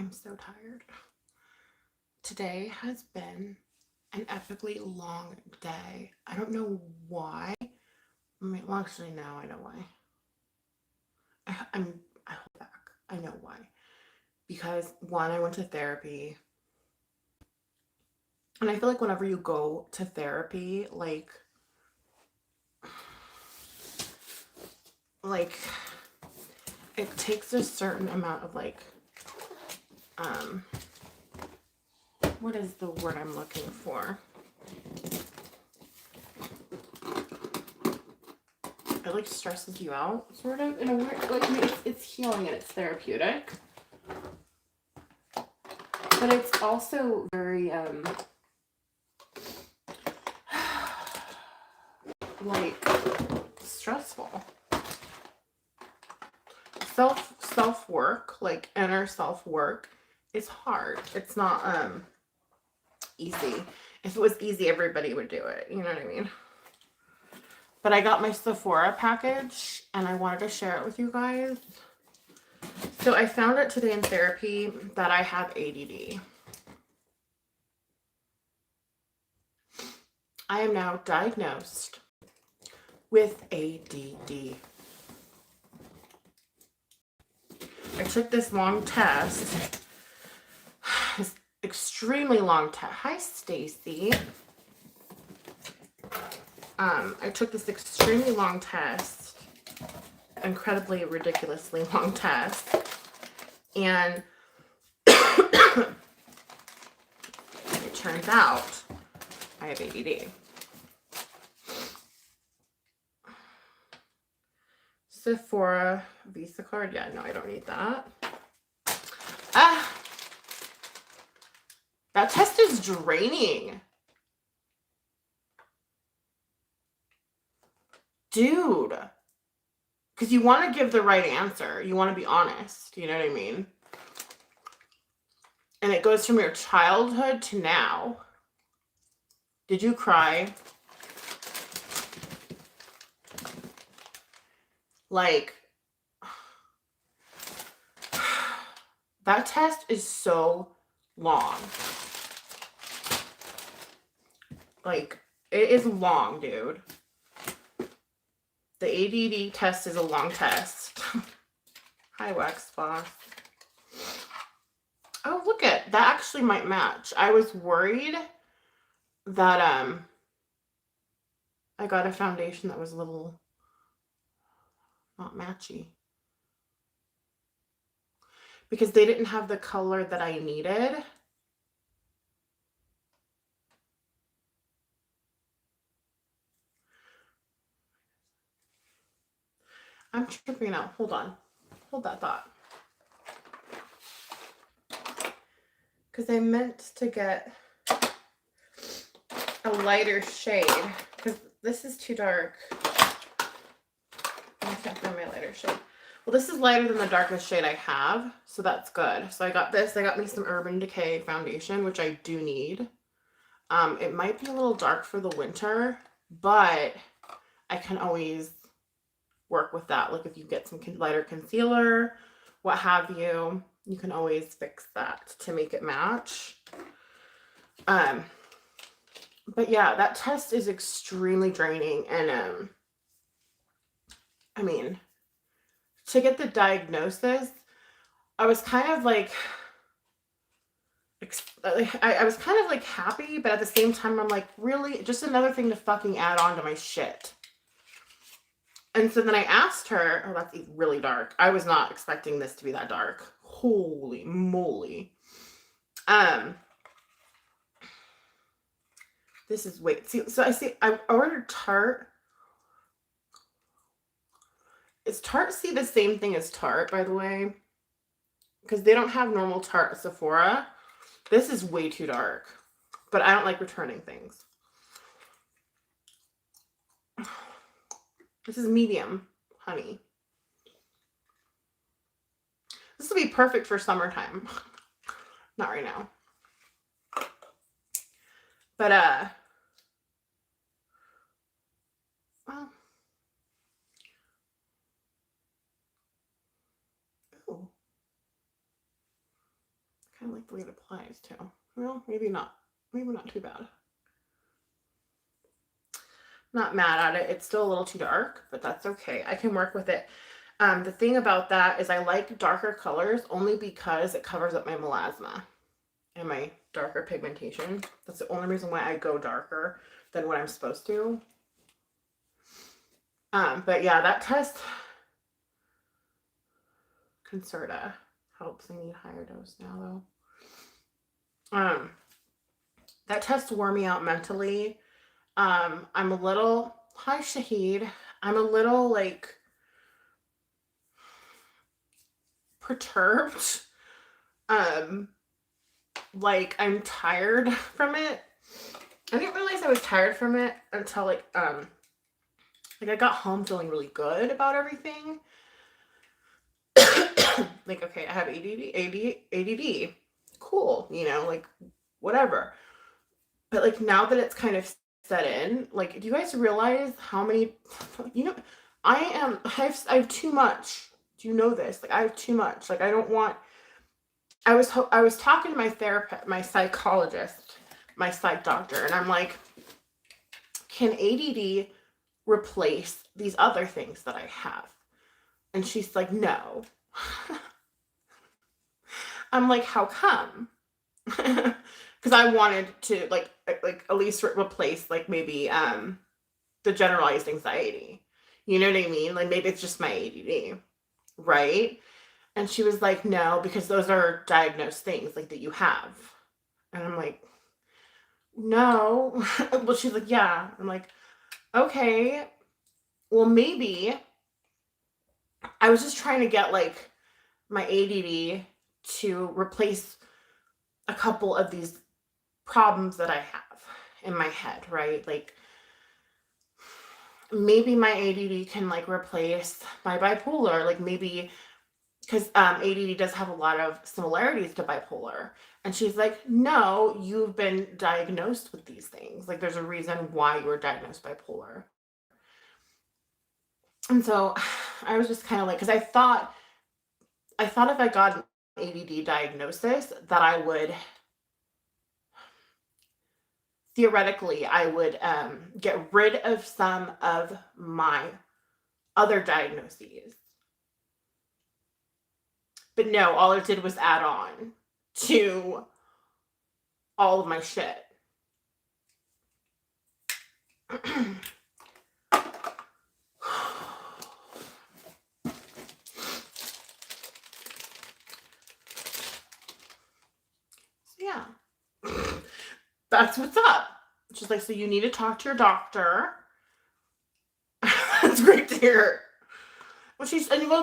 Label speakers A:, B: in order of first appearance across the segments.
A: I'm so tired. Today has been an epically long day. I don't know why. I mean, well, actually, no, I know why. I hold back. I know why. Because one, I went to therapy, and I feel like whenever you go to therapy, like it takes a certain amount of um, what is the word I'm looking for? It like stresses you out, sort of, in a weird, like, I mean, it's healing and it's therapeutic, but it's also very like stressful. Self work, like inner self work, is hard. It's not easy. If it was easy, everybody would do it. You know what I mean? But I got my Sephora package and I wanted to share it with you guys. So I found out today in therapy that I have ADD. I am now diagnosed with ADD. I took this long test. This extremely long test. Hi, Stacy. I took this extremely long test, incredibly, ridiculously long test, and it turns out I have ADD. Sephora Visa card. Yeah, no, I don't need that. That test is draining. Dude. Because you want to give the right answer. You want to be honest. You know what I mean? And it goes from your childhood to now. Did you cry? Like, that test is so long. Like, it is long, dude. The ADD test is a long test. Hi, Wax Boss. Oh, look at that. Actually might match. I was worried that I got a foundation that was a little not matchy. Because they didn't have the color that I needed. I'm tripping out. Hold on. Hold that thought. Because I meant to get a lighter shade. Because this is too dark. I can't find my lighter shade. Well, this is lighter than the darkest shade I have. So that's good. So I got this. I got me some Urban Decay foundation, which I do need. It might be a little dark for the winter, but I can always work with that. Like if you get some lighter concealer, what have you, you can always fix that to make it match. But yeah, that test is extremely draining. And I mean, to get the diagnosis, I was kind of like, I was kind of like happy, but at the same time, I'm like, really? Just another thing to fucking add on to my shit. And so then I asked her, oh, that's really dark. I was not expecting this to be that dark. Holy moly. This is, wait, see, so I ordered Tart. Is Tart the same thing as Tart, by the way? Because they don't have normal Tart at Sephora. This is way too dark. But I don't like returning things. This is medium, honey. This will be perfect for summertime. Not right now. But, well. Ooh. kind of like the way it applies too. Well, maybe not. Maybe not too bad. Not mad at it. It's still a little too dark, but that's okay. I can work with it. The thing about that is I like darker colors only because it covers up my melasma and my darker pigmentation. That's the only reason why I go darker than what I'm supposed to. But yeah, that test, Concerta helps. I need higher dose now though. That test wore me out mentally. I'm a little, hi Shahid, I'm a little like perturbed. Like I'm tired from it. I didn't realize I was tired from it until like I got home feeling really good about everything. Like, okay, I have ADD. Cool, you know, like whatever. But like now that it's kind of set in, like, do you guys realize how many, you know, I have too much. Do you know this? Like I have too much. Like I don't want, I was talking to my therapist, my psychologist, my psych doctor, and I'm like, can ADD replace these other things that I have? And she's like, no. I'm like, how come? Because I wanted to like at least replace like maybe the generalized anxiety. You know what I mean? Like maybe it's just my ADD, right? And she was like, no, because those are diagnosed things like that you have. And I'm like, no. Well, she's like, yeah. I'm like, okay, well, maybe I was just trying to get like my ADD to replace a couple of these problems that I have in my head, right? Like maybe my ADD can like replace my bipolar, like maybe because ADD does have a lot of similarities to bipolar. And she's like, no, you've been diagnosed with these things. Like there's a reason why you were diagnosed bipolar. And so I was just kind of like, because I thought if I got an ADD diagnosis that I would, theoretically, I would get rid of some of my other diagnoses. But no, all it did was add on to all of my shit. Yeah. That's what's up. She's like, so you need to talk to your doctor. That's great to hear. Well,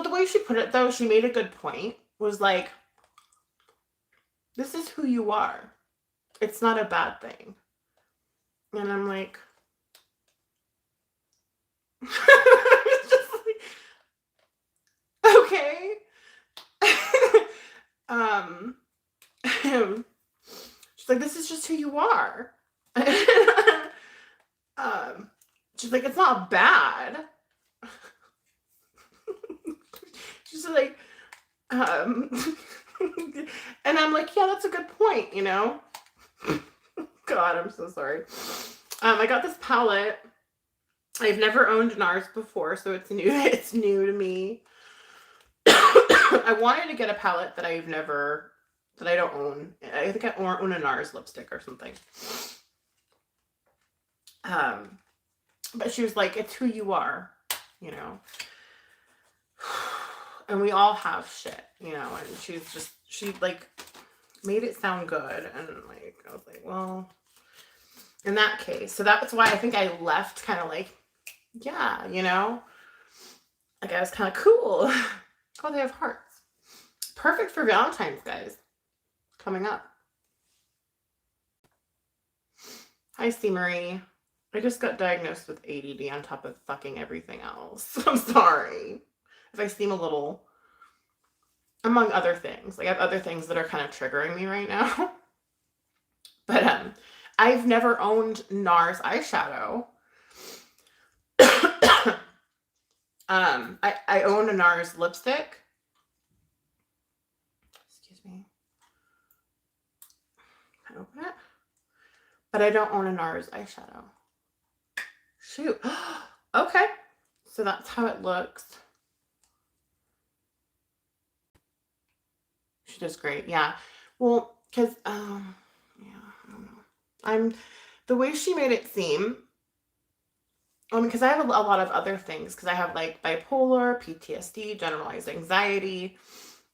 A: the way she put it though, she made a good point. Was like, this is who you are. It's not a bad thing. And I'm like, it's just like, okay. She's like, this is just who you are. She's like, it's not bad. She's like, and I'm like, yeah, that's a good point, you know? God, I'm so sorry. I got this palette. I've never owned Nars before, so it's new. It's new to me. I wanted to get a palette that I don't own. I think I own a Nars lipstick or something. But she was like, it's who you are, you know? And we all have shit, you know? And she like made it sound good. And like, I was like, well, in that case. So that's why I think I left kind of like, yeah, you know? Like I was kind of cool. Oh, they have hearts. Perfect for Valentine's, guys. Coming up. Hi, C. Marie. I just got diagnosed with ADD on top of fucking everything else. I'm sorry if I seem a little, among other things. Like I have other things that are kind of triggering me right now. But I've never owned Nars Eyeshadow. I own a Nars lipstick. Excuse me. But I don't own a Nars eyeshadow. Shoot. Okay. So that's how it looks. She does great. Yeah. Well, because, yeah, I don't know. The way she made it seem, because I have a lot of other things, because I have like bipolar, PTSD, generalized anxiety.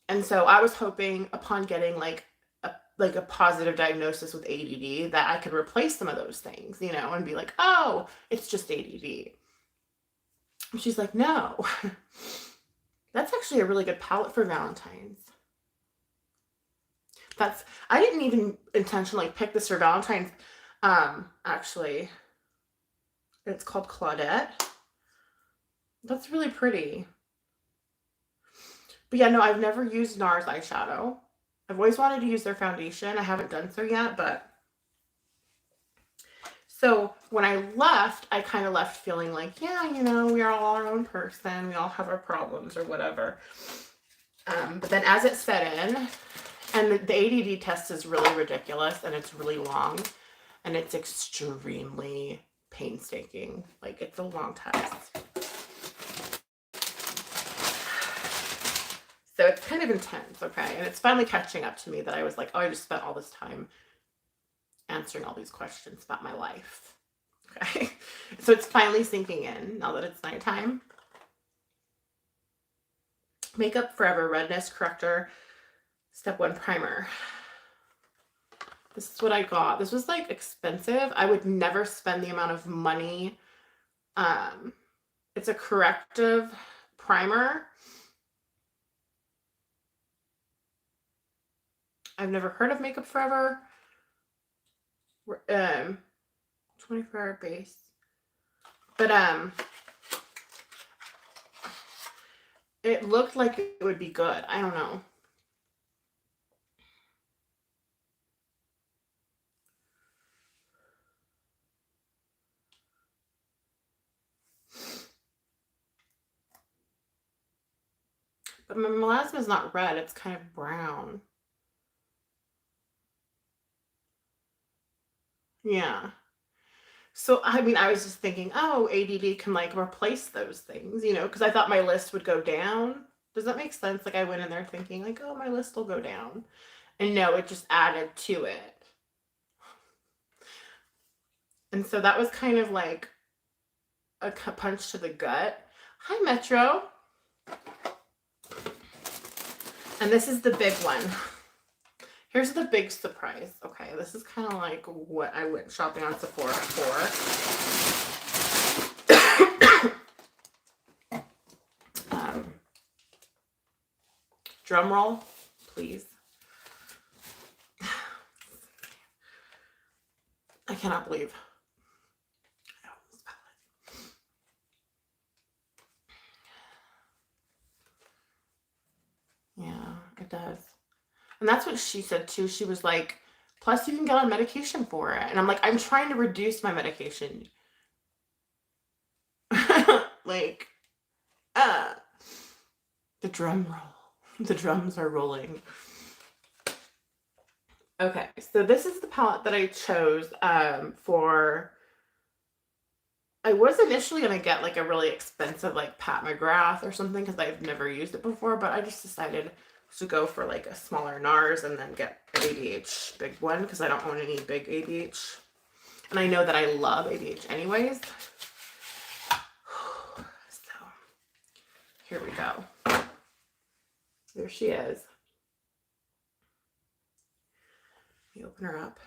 A: And so I was hoping upon getting like a positive diagnosis with ADD that I could replace some of those things, and be like, oh, it's just ADD. And she's like, no, that's actually a really good palette for Valentine's. I didn't even intentionally pick this for Valentine's. Actually, it's called Claudette. That's really pretty. But yeah, no, I've never used Nars eyeshadow. I've always wanted to use their foundation. I haven't done so yet, but so when I left, I kind of left feeling like, yeah, we are all our own person. We all have our problems or whatever. But then as it set in, and the ADD test is really ridiculous, and it's really long, and it's extremely painstaking. Like, it's a long test. So it's kind of intense, okay? And it's finally catching up to me that I was like, oh, I just spent all this time answering all these questions about my life. Okay. So it's finally sinking in now that it's nighttime. Makeup Forever Redness Corrector Step 1 Primer. This is what I got. This was like expensive. I would never spend the amount of money. It's a corrective primer. I've never heard of Makeup Forever. 24-hour base. But it looked like it would be good. I don't know. But my melasma is not red. It's kind of brown. Yeah. So, I was just thinking, oh, ADD can like replace those things, because I thought my list would go down. Does that make sense? Like, I went in there thinking like, oh, my list will go down. And no, it just added to it. And so that was kind of like a punch to the gut. Hi, Metro. And this is the big one. Here's the big surprise. Okay, this is kind of like what I went shopping on Sephora for. Drum roll, please. I cannot believe. Yeah, it does. And that's what she said too. She was like, plus you can get on medication for it. And I'm like, I'm trying to reduce my medication. Like, the drum roll. The drums are rolling. Okay, so this is the palette that I chose for. I was initially going to get like a really expensive like Pat McGrath or something because I've never used it before, but I just decided to go for like a smaller Nars and then get an ADH big one because I don't own any big ADH. And I know that I love ADH anyways. So here we go. There she is. Let me open her up.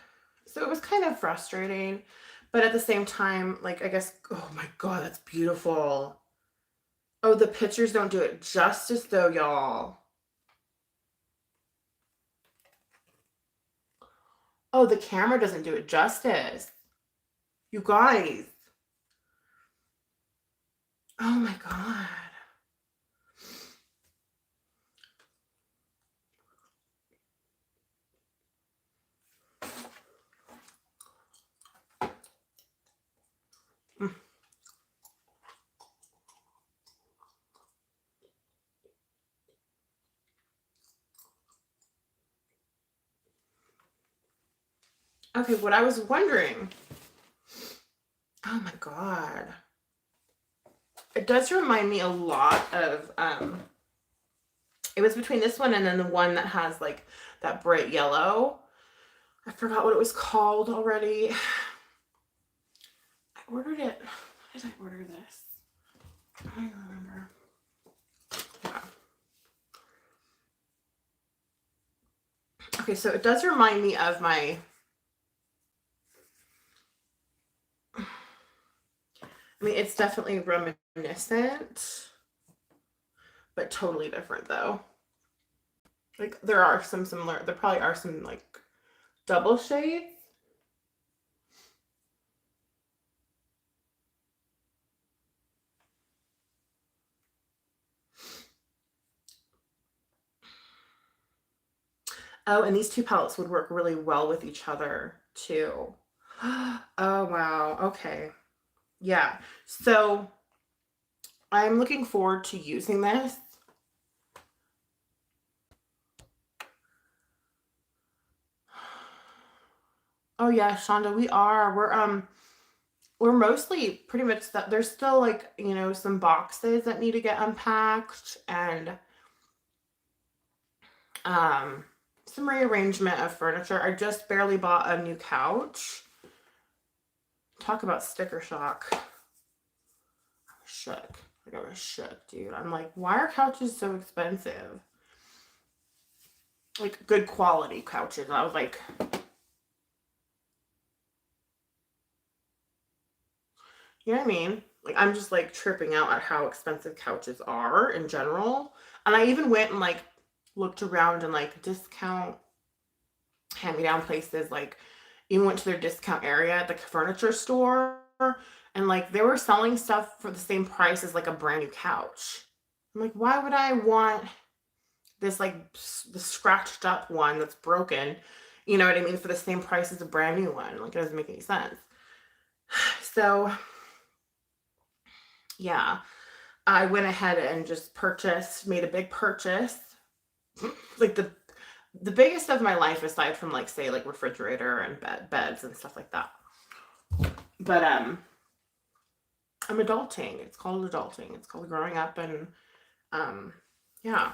A: So it was kind of frustrating, but at the same time, like, I guess, oh my God, that's beautiful. Oh, the pictures don't do it justice though, y'all. Oh, the camera doesn't do it justice. You guys. Oh my God. Okay, what I was wondering. Oh my God. It does remind me a lot of, it was between this one and then the one that has like that bright yellow. I forgot what it was called already. I ordered it. Why did I order this? I don't remember. Yeah. Okay, so it does remind me of my, I mean, it's definitely reminiscent, but totally different though. Like there are some similar, there probably are some like double shades. Oh, and these two palettes would work really well with each other too. Oh, wow. Okay. Yeah. So I'm looking forward to using this. Oh yeah, Shonda, we're mostly pretty much that there's still like, you know, some boxes that need to get unpacked and um some rearrangement of furniture. I just barely bought a new couch. Talk about sticker shock. I was shook. Like I was shook, dude. I'm like, why are couches so expensive? Like good quality couches. I was like, you know what I mean? Like I'm just like tripping out at how expensive couches are in general. And I even went and like looked around and like discount hand-me-down places, like even went to their discount area at the furniture store and like they were selling stuff for the same price as like a brand new couch. I'm like, why would I want this like the scratched up one that's broken, you know what I mean, for the same price as a brand new one? Like it doesn't make any sense. So yeah, I went ahead and just made a big purchase. Like the biggest of my life aside from like say like refrigerator and beds and stuff like that. But I'm adulting. It's called adulting. It's called growing up and yeah.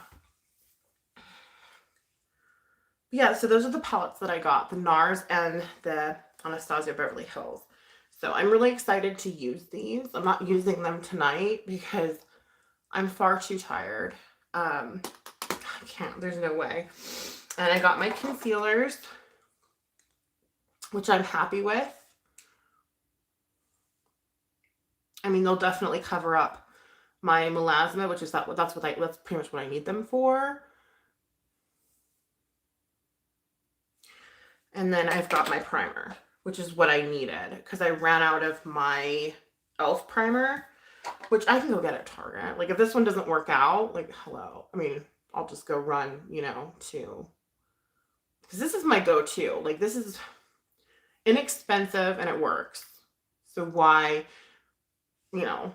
A: Yeah, so those are the palettes that I got, the Nars and the Anastasia Beverly Hills. So I'm really excited to use these. I'm not using them tonight because I'm far too tired. I can't, there's no way. And I got my concealers, which I'm happy with. I mean, they'll definitely cover up my melasma, which is that's pretty much what I need them for. And then I've got my primer, which is what I needed because I ran out of my e.l.f. primer, which I can go get at Target. Like if this one doesn't work out, like hello. I mean, I'll just go run, you know, to, because this is my go-to. Like this is inexpensive and it works. So why, you know,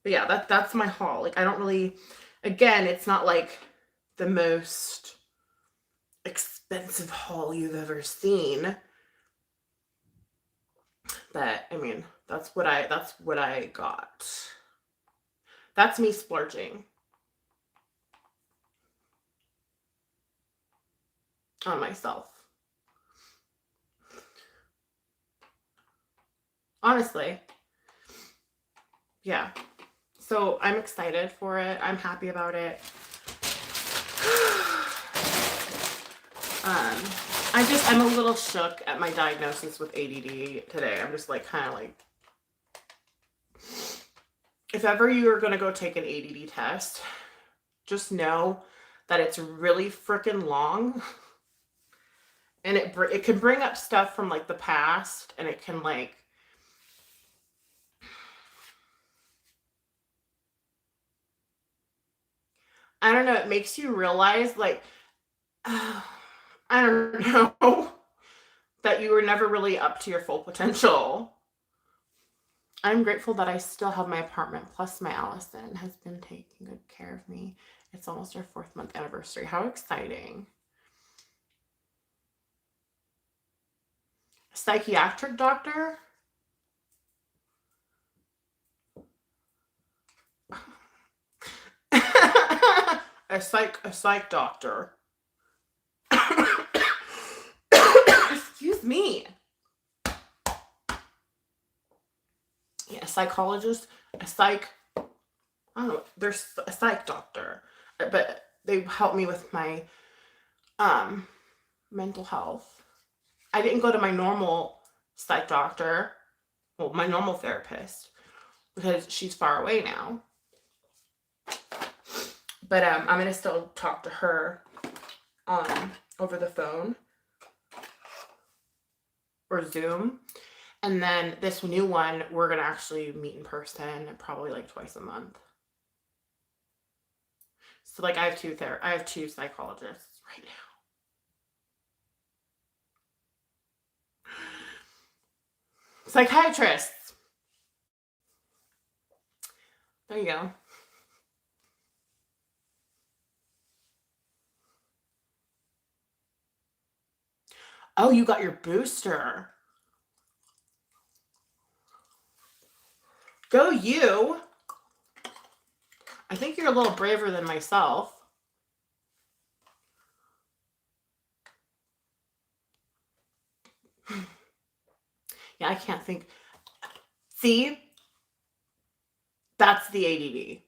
A: but yeah, that's my haul. Like I don't really, again, it's not like the most expensive haul you've ever seen. But I mean, that's what I got. That's me splurging on myself. Honestly. Yeah. So I'm excited for it. I'm happy about it. I'm a little shook at my diagnosis with ADD today. I'm just like kind of like, if ever you are going to go take an ADD test, just know that it's really freaking long. And it can bring up stuff from like the past, and it can like, I don't know, it makes you realize like, I don't know, that you were never really up to your full potential. I'm grateful that I still have my apartment, plus my Allison has been taking good care of me. It's almost our 4th month anniversary. How exciting. psychiatric doctor. a psych doctor. Excuse me. Yeah, a psychologist, a psych, I don't know, there's a psych doctor, but they help me with my mental health. I didn't go to my normal psych doctor, well, my normal therapist, because she's far away now. But I'm gonna still talk to her over the phone or Zoom. And then this new one, we're gonna actually meet in person probably like twice a month. So like I have two psychologists right now. Psychiatrists. There you go. Oh, you got your booster. Go you. I think you're a little braver than myself. Yeah, I can't think. See? That's the ADD.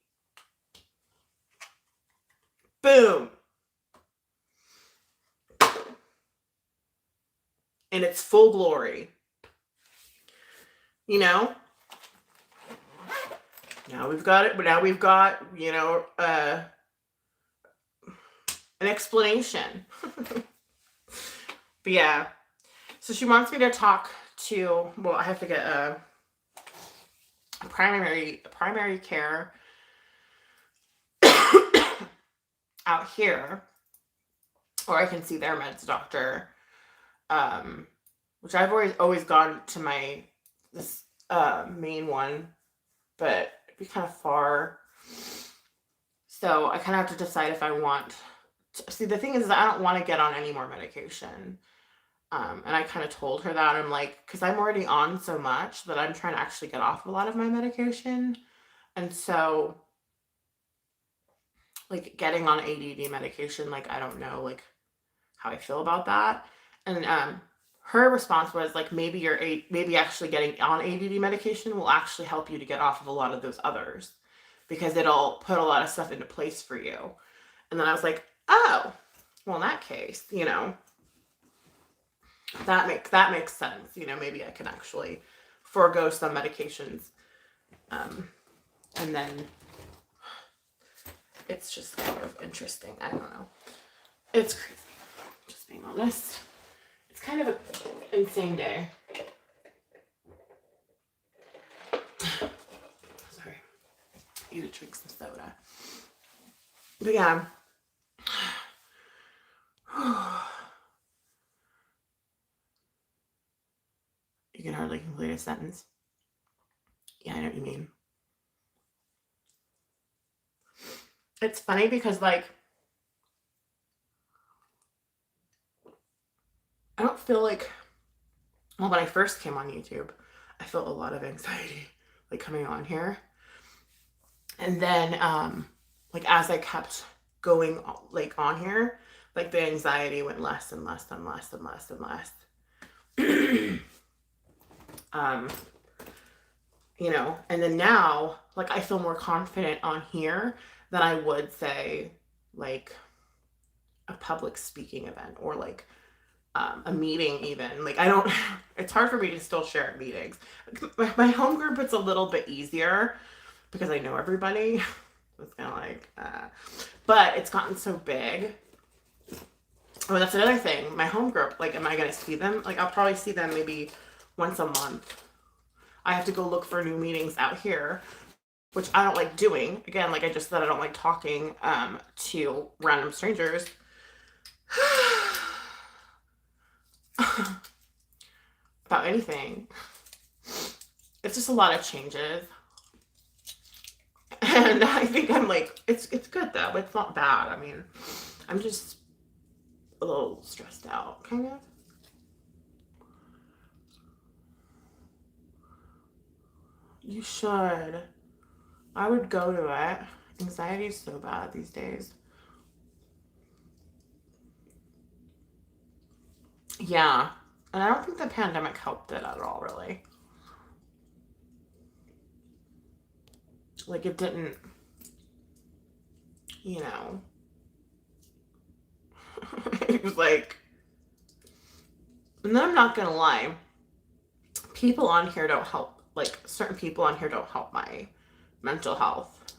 A: Boom. In its full glory. You know? Now we've got it, but now we've got, you know, an explanation. But yeah. So she wants me to talk to, well, I have to get a primary care out here, or I can see their meds doctor, which I've always gone to this main one, but it'd be kind of far. So I kind of have to decide if I want to, see, the thing is I don't want to get on any more medication. And I kind of told her that. I'm like, because I'm already on so much that I'm trying to actually get off a lot of my medication. And so, like, getting on ADD medication, like, I don't know, like, how I feel about that. And her response was, like, maybe actually getting on ADD medication will actually help you to get off of a lot of those others, because it'll put a lot of stuff into place for you. And then I was like, oh, well, in that case, you know, that makes sense. You know, maybe I can actually forego some medications. And then it's just kind of interesting. I don't know. It's crazy. Just being honest. It's kind of an insane day. Sorry. I need to drink some soda. But yeah. You can hardly complete a sentence. Yeah, I know what you mean. It's funny because, like, I don't feel like, well, when I first came on YouTube, I felt a lot of anxiety, like, coming on here. And then, like, as I kept going, like, on here, like, the anxiety went less and less and less and less and less. You know, and then now, like, I feel more confident on here than I would say, like, a public speaking event, or like a meeting even. Like, I don't, it's hard for me to still share at meetings. My home group, it's a little bit easier because I know everybody. It's kind of like, but it's gotten so big. Oh, that's another thing. My home group, like, am I going to see them? Like, I'll probably see them maybe once a month. I have to go look for new meetings out here, which I don't like doing. Again, like I just said, I don't like talking to random strangers. About anything. It's just a lot of changes. And I think I'm like, it's good though. It's not bad. I mean, I'm just a little stressed out, kind of. You should. I would go to it. Anxiety is so bad these days. Yeah. And I don't think the pandemic helped it at all, really. Like, it didn't, you know. It was like, and then I'm not gonna lie, people on here don't help. Like, certain people on here don't help my mental health.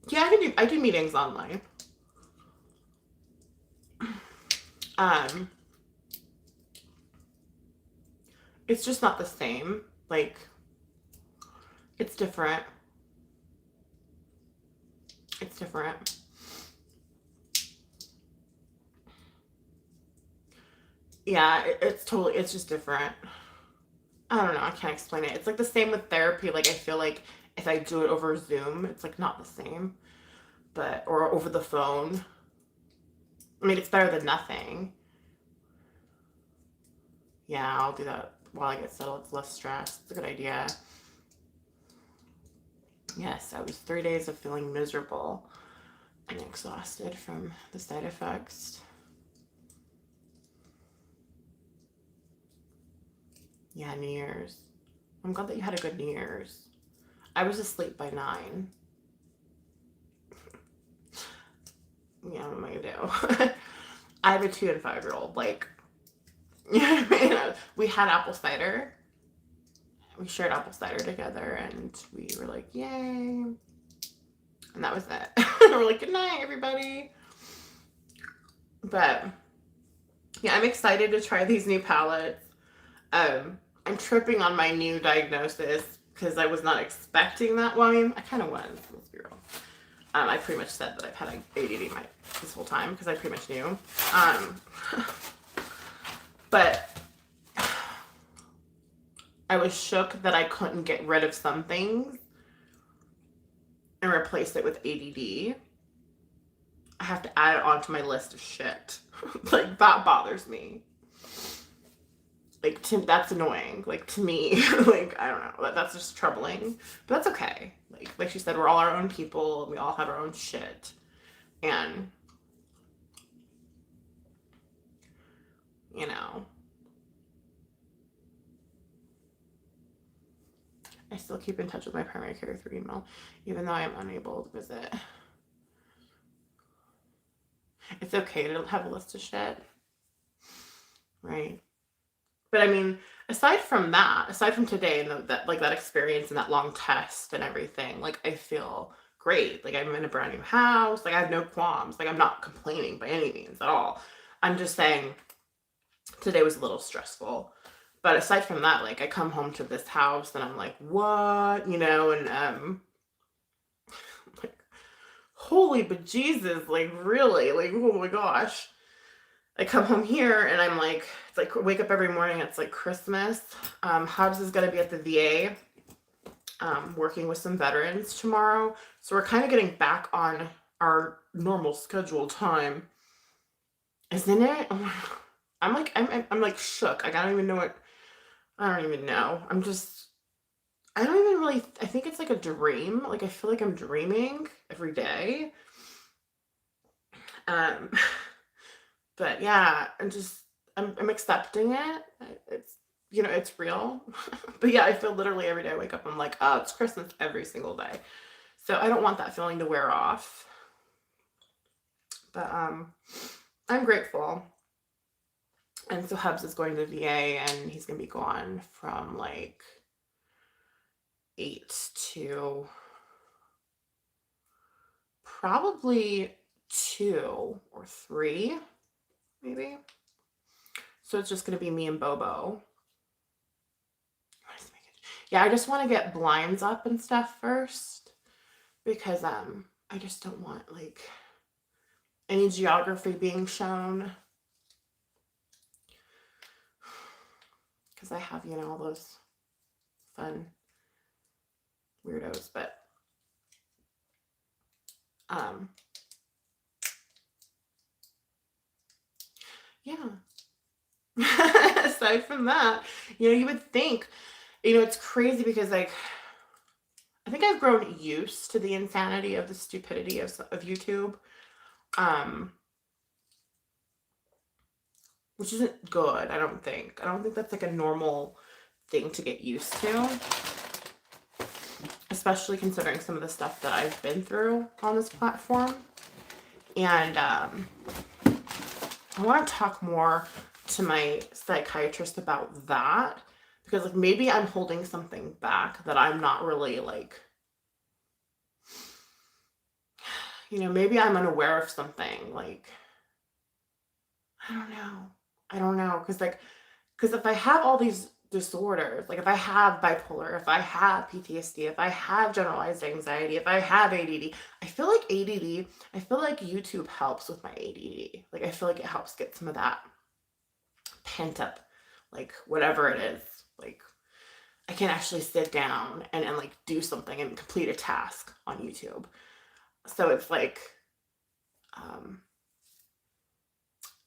A: Yeah, I do meetings online. Um, it's just not the same. Like, it's different. It's different. Yeah, it's just different. I don't know, I can't explain it. It's like the same with therapy. Like, I feel like if I do it over Zoom, it's like not the same. But, or over the phone. I mean, it's better than nothing. Yeah, I'll do that while I get settled. It's less stress. It's a good idea. Yes, that was 3 days of feeling miserable and exhausted from the side effects. Yeah, New Year's. I'm glad that you had a good New Year's. I was asleep by 9. Yeah, what am I gonna do? I have a 2 and 5-year-old. Like, we had apple cider. We shared apple cider together, and we were like, yay. And that was it. We're like, good night, everybody. But yeah, I'm excited to try these new palettes. I'm tripping on my new diagnosis because I was not expecting that one. I kind of was, let's be real. I pretty much said that I've had ADD this whole time because I pretty much knew. But I was shook that I couldn't get rid of some things and replace it with ADD. I have to add it onto my list of shit. Like, that bothers me. Like, that's annoying. Like, to me, like, I don't know. That's just troubling. But that's okay. Like she said, we're all our own people. We all have our own shit. And, you know, I still keep in touch with my primary care through email, even though I am unable to visit. It's okay to have a list of shit. Right? But I mean, aside from today and that experience and that long test and everything, like, I feel great. Like, I'm in a brand new house. Like, I have no qualms. Like, I'm not complaining by any means at all. I'm just saying today was a little stressful. But aside from that, like, I come home to this house and I'm like, what? You know, and like, holy bejesus, like, really? Like, oh my gosh. I come home here and I'm like, it's like, wake up every morning, it's like Christmas. Hobbs is going to be at the VA working with some veterans tomorrow. So we're kind of getting back on our normal scheduled time. Isn't it? Oh, I'm like shook. Like, I don't even know. I don't even really, I think it's like a dream. Like, I feel like I'm dreaming every day. Um, but yeah, I'm accepting it. It's, it's real. But yeah, I feel literally every day I wake up, I'm like, oh, it's Christmas every single day. So I don't want that feeling to wear off. But I'm grateful. And so Hubs is going to VA and he's going to be gone from like 8 to probably 2 or 3, maybe. So it's just going to be me and Bobo. Yeah, I just want to get blinds up and stuff first because I just don't want like any geography being shown. Because I have, all those fun weirdos, but yeah. Aside from that, you would think You know, it's crazy because, like, I think I've grown used to the insanity of the stupidity of YouTube, um, which isn't good, I don't think. I don't think that's, like, a normal thing to get used to, especially considering some of the stuff that I've been through on this platform. And I want to talk more to my psychiatrist about that, because, like, maybe I'm holding something back that I'm not really, like, you know, maybe I'm unaware of something, like, I don't know. I don't know, because if I have all these disorders, like if I have bipolar, if I have PTSD, if I have generalized anxiety, if I have ADD, I feel like YouTube helps with my ADD. Like, I feel like it helps get some of that pent up, like, whatever it is. Like, I can actually sit down and like do something and complete a task on YouTube. So it's like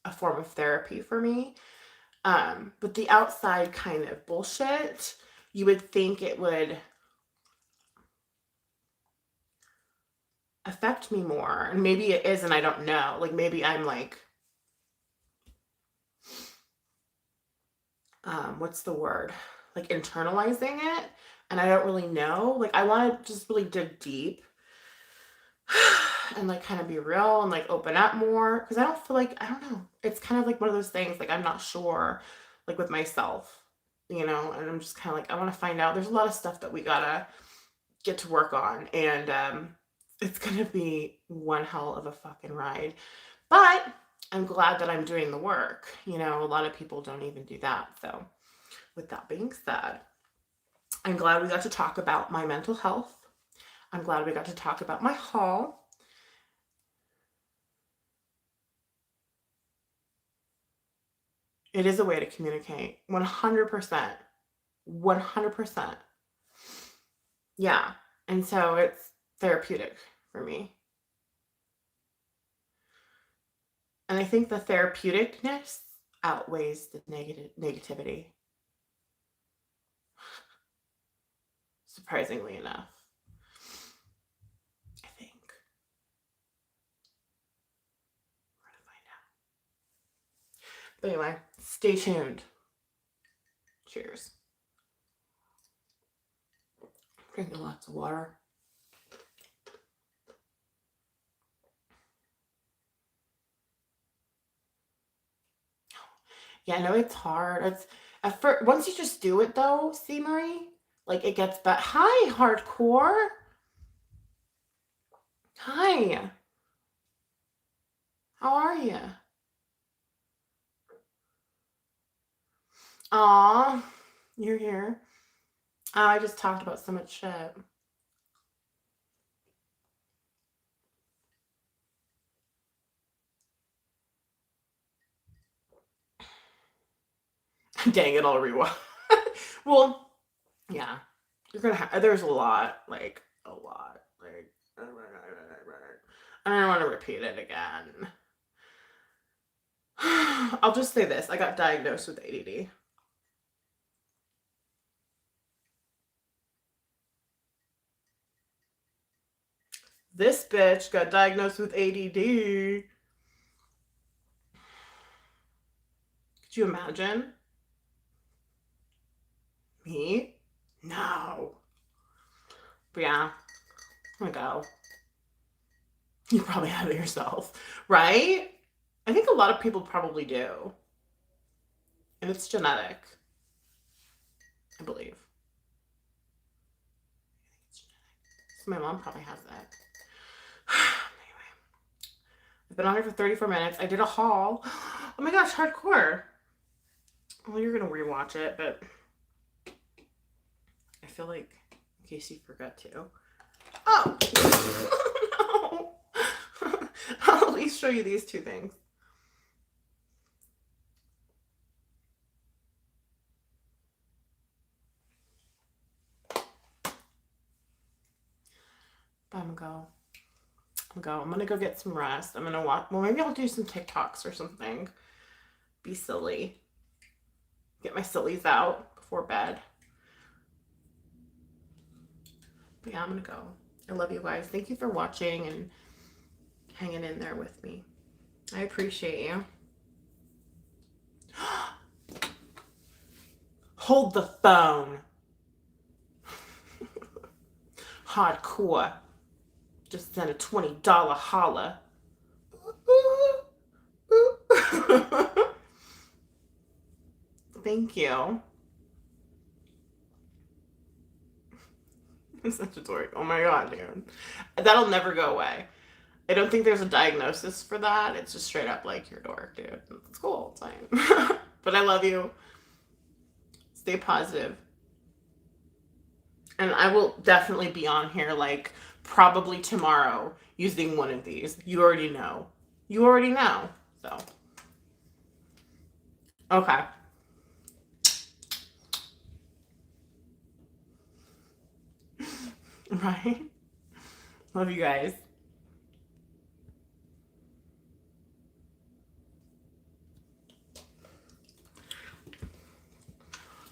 A: a form of therapy for me. But the outside kind of bullshit, you would think it would affect me more. And maybe it is, and I don't know. Like, maybe I'm like, what's the word? Like, internalizing it. And I don't really know. Like, I want to just really dig deep and like kind of be real and like open up more. Because I don't feel like, I don't know. It's kind of like one of those things, like, I'm not sure, like, with myself, you know, and I'm just kind of like, I want to find out. There's a lot of stuff that we gotta get to work on, and it's gonna be one hell of a fucking ride. But I'm glad that I'm doing the work. You know, a lot of people don't even do that. So with that being said, I'm glad we got to talk about my mental health. I'm glad we got to talk about my haul. It is a way to communicate. 100%. 100%. Yeah. And so it's therapeutic for me. And I think the therapeuticness outweighs the negativity, surprisingly enough, I think. We're going to find out. But anyway, stay tuned. Cheers. Drinking lots of water. Yeah, I know it's hard. It's at first, once you just do it though, see, Marie, like, it gets better. Hi, hardcore. Hi. How are you? Aw, you're here. Oh, I just talked about so much shit. Dang it, I'll rewind. Well, yeah, you're gonna have. There's a lot, like a lot, like. I don't want to repeat it again. I'll just say this: I got diagnosed with ADD. This bitch got diagnosed with ADD. Could you imagine? Me? No. But yeah, I'm gonna go. You probably have it yourself, right? I think a lot of people probably do. And it's genetic, I believe. So my mom probably has that. Anyway, I've been on here for 34 minutes. I did a haul. Oh my gosh, hardcore. Well, you're going to rewatch it, but I feel like, in case you forgot to. Oh! No! I'll at least show you these two things. I'm gonna go get some rest. I'm gonna watch. Well, maybe I'll do some TikToks or something. Be silly. Get my sillies out before bed. But yeah, I'm gonna go. I love you guys. Thank you for watching and hanging in there with me. I appreciate you. Hold the phone. Hardcore. Just send a $20 holla. Thank you. I'm such a dork. Oh my god, dude. That'll never go away. I don't think there's a diagnosis for that. It's just straight up like, you're a dork, dude. It's cool. It's fine. But I love you. Stay positive. And I will definitely be on here, like, probably tomorrow using one of these. You already know. You already know. So. Okay. Right? Love you guys.